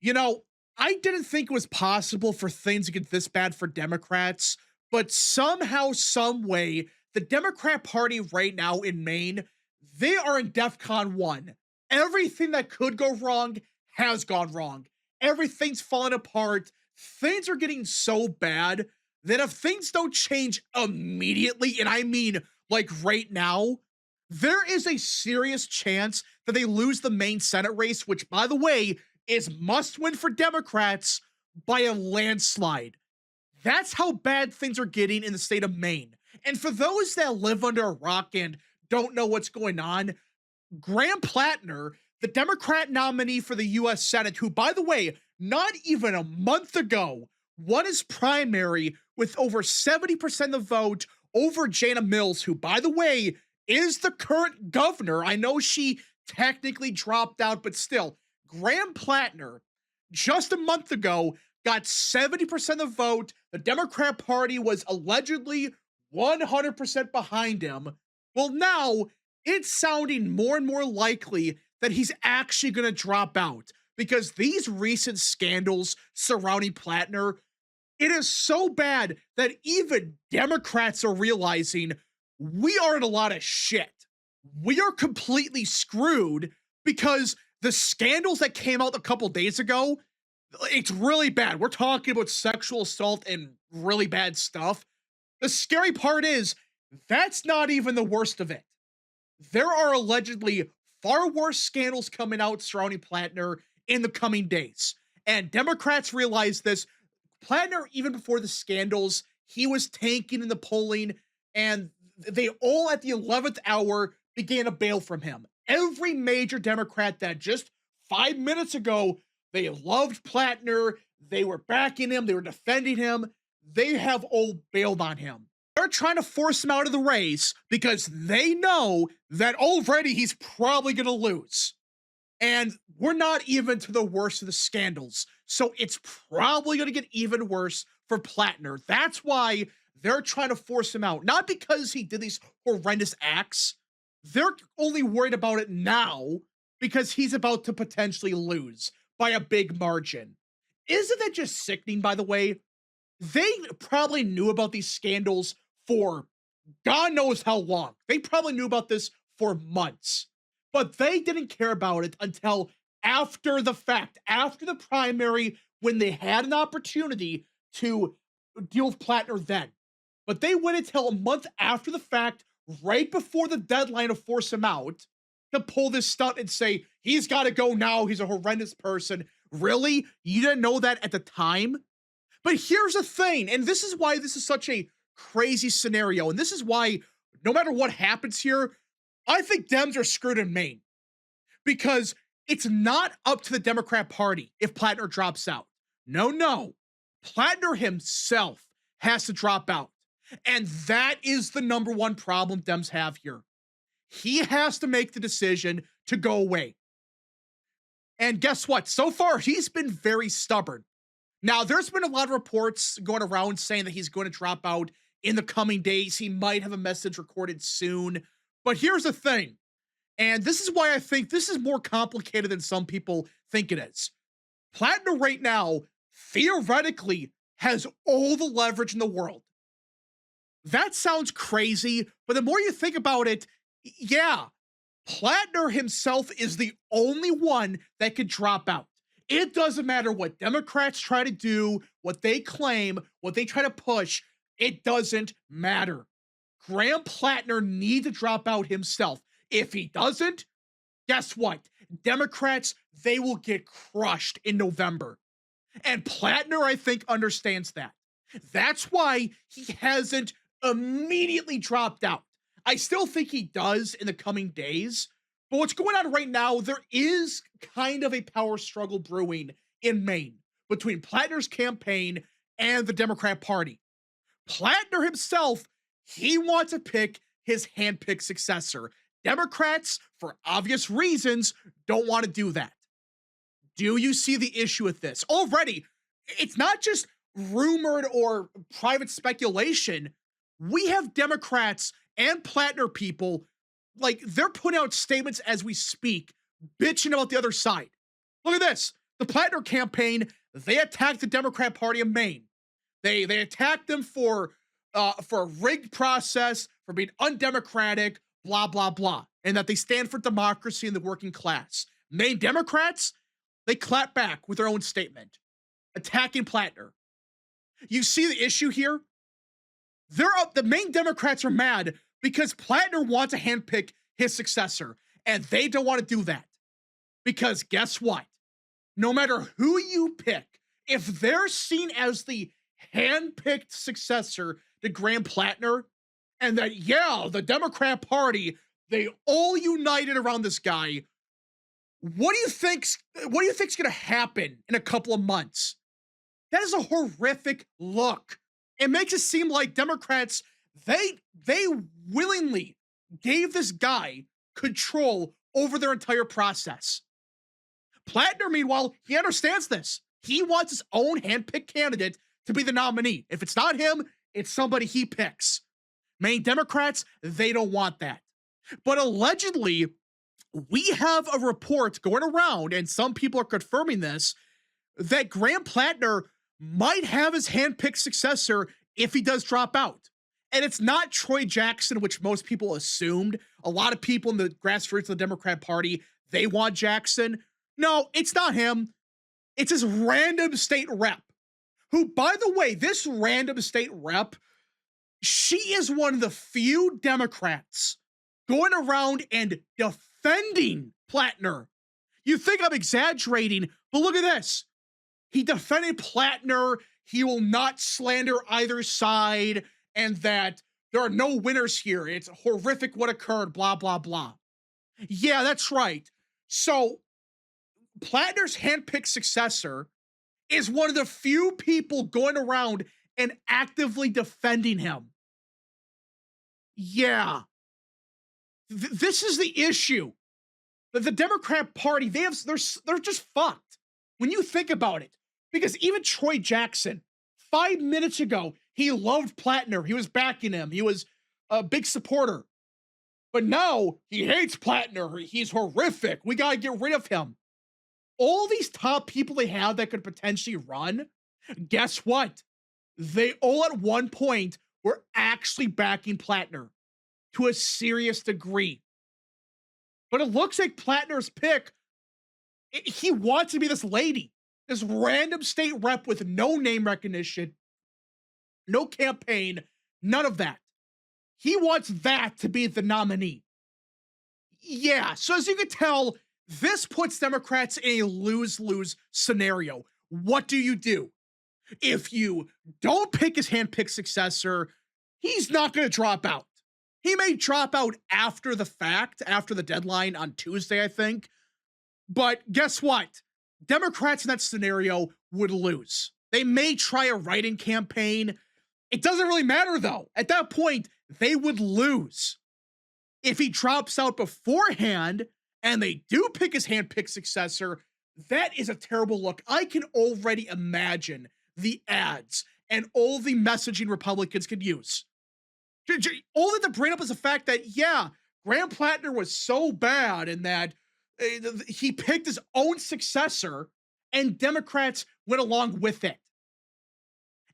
You know, I didn't think it was possible for things to get this bad for Democrats, but somehow, some way, the Democrat Party right now in Maine, they are in DEFCON 1. Everything that could go wrong has gone wrong. Everything's falling apart. Things are getting so bad that if things don't change immediately, and I mean like right now, there is a serious chance that they lose the Maine Senate race, which, by the way, is must win for Democrats by a landslide. That's how bad things are getting in the state of Maine. And for those that live under a rock and don't know what's going on, Graham Plattner, the Democrat nominee for the US Senate, who, by the way, not even a month ago won his primary with over 70% of the vote over Jana Mills, who, by the way, is the current governor. I know she technically dropped out, but still, Graham Plattner, just a month ago, got 70% of the vote. The Democrat Party was allegedly 100% behind him. Well, now it's sounding more and more likely that he's actually going to drop out because these recent scandals surrounding Plattner, it is so bad that even Democrats are realizing we are in a lot of shit. We are completely screwed because the scandals that came out a couple days ago, it's really bad. We're talking about sexual assault and really bad stuff. The scary part is that's not even the worst of it. There are allegedly far worse scandals coming out surrounding Plattner in the coming days. And Democrats realize this. Plattner, even before the scandals, he was tanking in the polling, and they all at the 11th hour began to bail from him. Every major Democrat that just 5 minutes ago, they loved Plattner, they were backing him, they were defending him, they have all bailed on him. They're trying to force him out of the race because they know that already he's probably going to lose. And we're not even to the worst of the scandals. So it's probably going to get even worse for Plattner. That's why they're trying to force him out. Not because he did these horrendous acts. They're only worried about it now because he's about to potentially lose by a big margin. Isn't that just sickening, by the way? They probably knew about these scandals for God knows how long. They probably knew about this for months, but they didn't care about it until after the fact, after the primary, when they had an opportunity to deal with Plattner then. But they waited until a month after the fact, right before the deadline to force him out, to pull this stunt and say, he's got to go now. He's a horrendous person. Really? You didn't know that at the time? But here's the thing, and this is why this is such a crazy scenario, and this is why no matter what happens here, I think Dems are screwed in Maine. Because it's not up to the Democrat Party if Plattner drops out. No, no. Plattner himself has to drop out. And that is the number one problem Dems have here. He has to make the decision to go away. And guess what? So far, he's been very stubborn. Now, there's been a lot of reports going around saying that he's going to drop out in the coming days. He might have a message recorded soon. But here's the thing. And this is why I think this is more complicated than some people think it is. Plattner right now, theoretically, has all the leverage in the world. That sounds crazy, but the more you think about it, yeah, Plattner himself is the only one that could drop out. It doesn't matter what Democrats try to do, what they claim, what they try to push. It doesn't matter. Graham Plattner needs to drop out himself. If he doesn't, guess what? Democrats, they will get crushed in November. And Plattner, I think, understands that. That's why he hasn't immediately dropped out. I still think he does in the coming days. But what's going on right now, there is kind of a power struggle brewing in Maine between Plattner's campaign and the Democrat Party. Plattner himself, he wants to pick his handpicked successor. Democrats, for obvious reasons, don't want to do that. Do you see the issue with this? Already, it's not just rumored or private speculation. We have Democrats and Plattner people, like, they're putting out statements as we speak, bitching about the other side. Look at this. The Plattner campaign, they attacked the Democrat Party of Maine. They attacked them for a rigged process, for being undemocratic, blah blah blah, and that they stand for democracy and the working class. Maine Democrats, they clap back with their own statement, attacking Plattner. You see the issue here? The Maine Democrats are mad because Plattner wants to handpick his successor, and they don't want to do that. Because guess what? No matter who you pick, if they're seen as the handpicked successor to Graham Plattner, and that, yeah, the Democrat Party, they all united around this guy, what do you think's gonna happen in a couple of months? That is a horrific look. It makes it seem like Democrats, they willingly gave this guy control over their entire process. Plattner, meanwhile, he understands this. He wants his own handpicked candidate to be the nominee. If it's not him, it's somebody he picks. Maine Democrats, they don't want that. But allegedly, we have a report going around, and some people are confirming this, that Graham Plattner might have his handpicked successor if he does drop out. And it's not Troy Jackson, which most people assumed. A lot of people in the grassroots of the Democrat Party, they want Jackson. No, it's not him. It's his random state rep, who, by the way, this random state rep, she is one of the few Democrats going around and defending Plattner. You think I'm exaggerating, but look at this. He defended Plattner. He will not slander either side, and that there are no winners here. It's horrific what occurred, blah, blah, blah. Yeah, that's right. So Plattner's handpicked successor is one of the few people going around and actively defending him. Yeah. This is the issue. The Democrat Party, they're just fucked when you think about it. Because even Troy Jackson, 5 minutes ago, he loved Plattner. He was backing him. He was a big supporter. But now he hates Plattner. He's horrific. We got to get rid of him. All these top people they have that could potentially run, guess what? They all at one point were actually backing Plattner to a serious degree. But it looks like Plattner's pick, he wants to be this lady, this random state rep with no name recognition, no campaign, none of that. He wants that to be the nominee. Yeah, so as you can tell, this puts Democrats in a lose-lose scenario. What do? If you don't pick his handpicked successor, he's not going to drop out. He may drop out after the fact, after the deadline on Tuesday, I think. But guess what? Democrats in that scenario would lose. They may try a write-in campaign. It doesn't really matter, though. At that point, they would lose. If he drops out beforehand and they do pick his handpicked successor, that is a terrible look. I can already imagine the ads and all the messaging Republicans could use. All that to bring up is the fact that, yeah, Graham Plattner was so bad and that he picked his own successor and Democrats went along with it.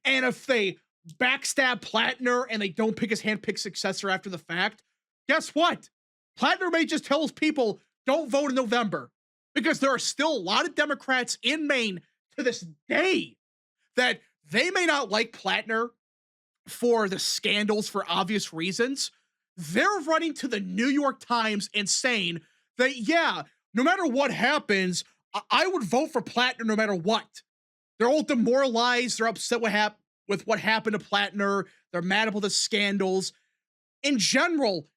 And if they backstab Plattner and they don't pick his handpicked successor after the fact, guess what? Plattner may just tell his people, don't vote in November, because there are still a lot of Democrats in Maine to this day that they may not like Plattner for the scandals for obvious reasons. They're running to the New York Times and saying that, yeah, no matter what happens, I would vote for Plattner no matter what. They're all demoralized. They're upset with what happened to Plattner. They're mad about the scandals. In general,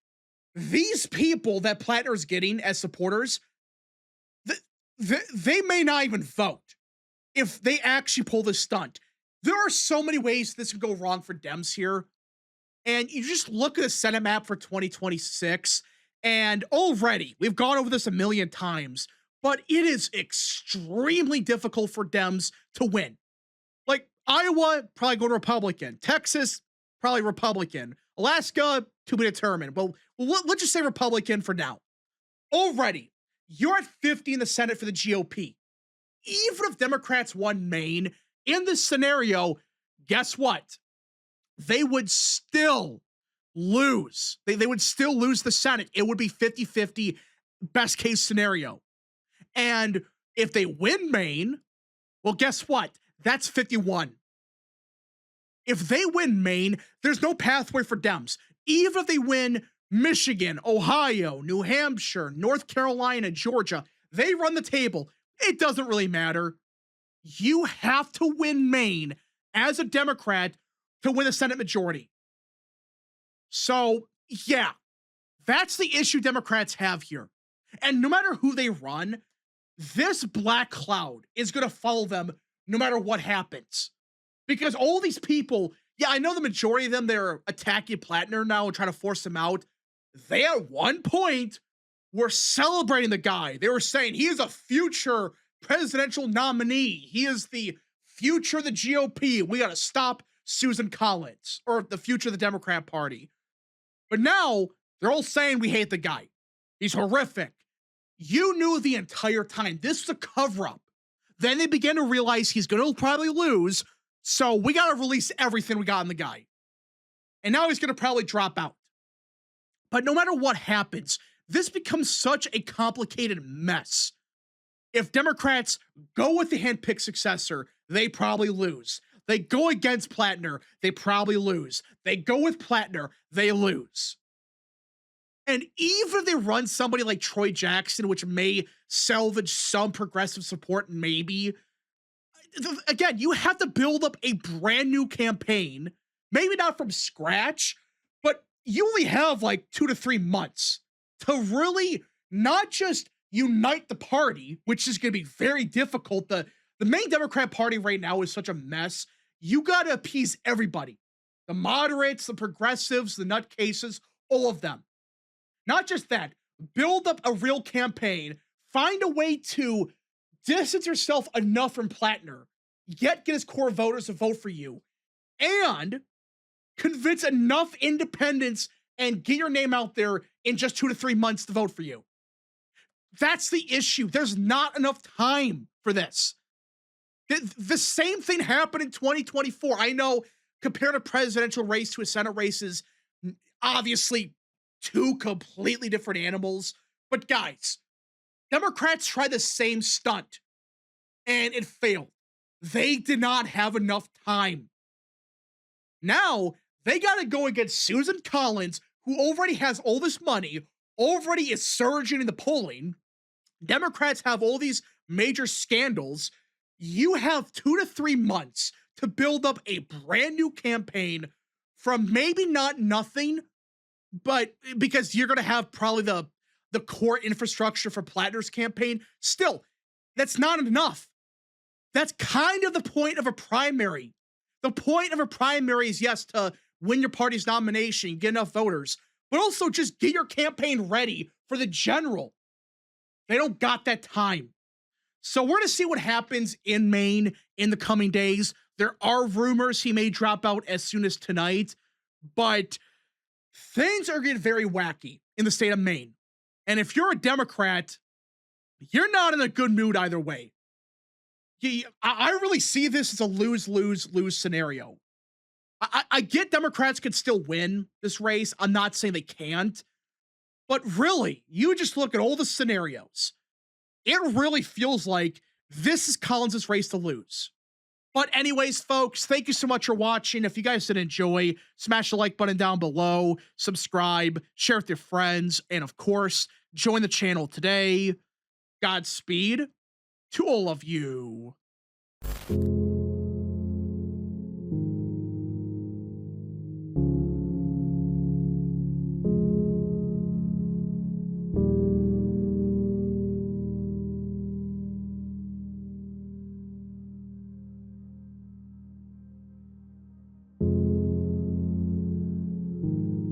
these people that Plattner is getting as supporters, they may not even vote if they actually pull this stunt. There are so many ways this could go wrong for Dems here. And you just look at the Senate map for 2026, and already, we've gone over this a million times, but it is extremely difficult for Dems to win. Like, Iowa, probably go to Republican. Texas, probably Republican. Alaska, to be determined. But let's just say Republican for now. Already, you're at 50 in the Senate for the GOP. even if Democrats won Maine in this scenario, guess what? They would still lose. They would still lose the Senate. It would be 50-50 best case scenario. And if they win Maine, well, guess what? That's 51. If they win Maine, there's no pathway for Dems. Even if they win Michigan, Ohio, New Hampshire, North Carolina, Georgia, they run the table. It doesn't really matter. You have to win Maine as a Democrat to win a Senate majority. So, yeah, that's the issue Democrats have here. And no matter who they run, this black cloud is going to follow them no matter what happens. Because all these people, yeah, I know the majority of them, they're attacking Plattner now and trying to force him out. They at one point were celebrating the guy. They were saying he is a future presidential nominee. He is the future of the GOP. We got to stop Susan Collins, or the future of the Democrat Party. But now they're all saying we hate the guy. He's horrific. You knew the entire time this was a cover-up. Then they began to realize he's going to probably lose, so we got to release everything we got in the guy. And now he's going to probably drop out. But no matter what happens, this becomes such a complicated mess. If Democrats go with the handpicked successor, they probably lose. They go against Plattner, they probably lose. They go with Plattner, they lose. And even if they run somebody like Troy Jackson, which may salvage some progressive support, maybe, again, you have to build up a brand new campaign, maybe not from scratch, but you only have like 2 to 3 months to really not just unite the party, which is going to be very difficult. The Maine Democrat Party right now is such a mess. You got to appease everybody. The moderates, the progressives, the nutcases, all of them. Not just that, build up a real campaign, find a way to distance yourself enough from Plattner, yet get his core voters to vote for you, and convince enough independents and get your name out there in just 2 to 3 months to vote for you. That's the issue. There's not enough time for this. The same thing happened in 2024. I know compared a presidential race to a Senate race is obviously 2 completely different animals. But guys, Democrats tried the same stunt and it failed. They did not have enough time. Now they got to go against Susan Collins, who already has all this money, already is surging in the polling. Democrats have all these major scandals. You have 2 to 3 months to build up a brand new campaign from maybe not nothing, but because you're going to have probably the core infrastructure for Plattner's campaign. Still, that's not enough. That's kind of the point of a primary. The point of a primary is, yes, to win your party's nomination, get enough voters, but also just get your campaign ready for the general. They don't got that time. So we're going to see what happens in Maine in the coming days. There are rumors he may drop out as soon as tonight, but things are getting very wacky in the state of Maine. And if you're a Democrat, you're not in a good mood either way. I really see this as a lose-lose-lose scenario. I get Democrats could still win this race. I'm not saying they can't. But really, you just look at all the scenarios. It really feels like this is Collins' race to lose. But anyways, folks, thank you so much for watching. If you guys did enjoy, smash the like button down below, subscribe, share with your friends, and of course, join the channel today. Godspeed to all of you.